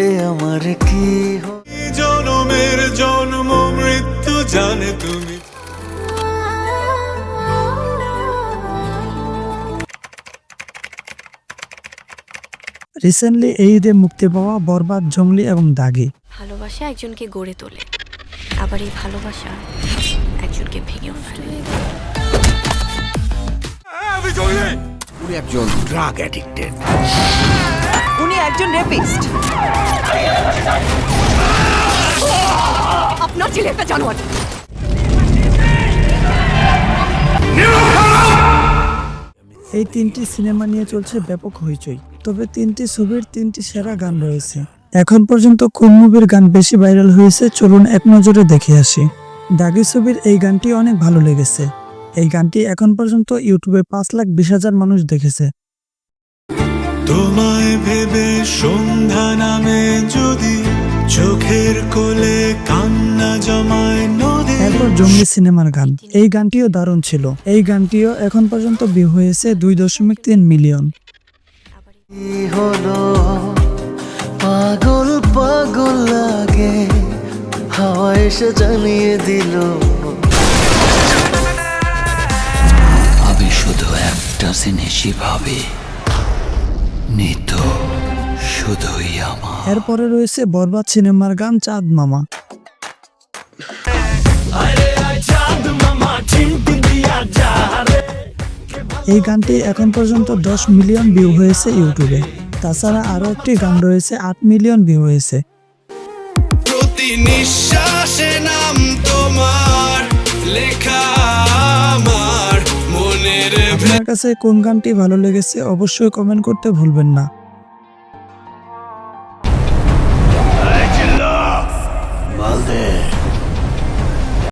এ আমার কি জনমের জন্ম মৃত্যু জানে তুমি। রিসেন্টলি এই ঈদে মুক্তি পাওয়া বরবাদ, জঙ্গলি এবং দাগি। ভালোবাসা একজনকে গড়ে তোলে, আবার এই ভালোবাসা একজনকে ভেঙেও ফেলে। উনি একজন ড্রাগ অ্যাডিক্টেড, উনি একজন রেপিস্ট, আপনার ছেলে একটা জানোয়ার। এই তিনটি সিনেমা নিয়ে চলছে ব্যাপক হইচই, তবে তিনটি ছবির তিনটি সেরা গান রয়েছে। এখন পর্যন্ত কোন মুভির গান বেশি ভাইরাল হয়েছে চলুন এক নজরে দেখে আসি। দাগি ছবির এই গানটি অনেক ভালো লেগেছে। এই গানটি এখন পর্যন্ত ইউটিউবে 5,20,000 মানুষ দেখেছে। তোমায় ভেবে সন্ধ্যা নামে যদি চোখের কোলে কান্না জমায় নদী। এরপর জঙ্গলি সিনেমার গান, এই গানটিও দারুণ ছিল। এই গানটিও এখন পর্যন্ত ভিউ হয়েছে 2.3 মিলিয়ন। হলো পাগল পাগল লাগে, হাওয়া এসে জানিয়ে দিল আমি শুধু একটা জিনিসই ভাবি, নিত শুধুই আমার। এরপরে রয়েছে বরবাদ সিনেমার গান চাঁদ মামা। এই গানটি এখন পর্যন্ত 10 মিলিয়ন ভিউ হয়েছে ইউটিউবে। তাছাড়া আরো একটি গান রয়েছে 8 মিলিয়ন ভিউ হয়েছে। প্রতি নিঃশ্বাসে নাম তোমার লেখা আমার মনের। আপনার কাছে কোন গানটি ভালো লেগেছে অবশ্যই কমেন্ট করতে ভুলবেন না।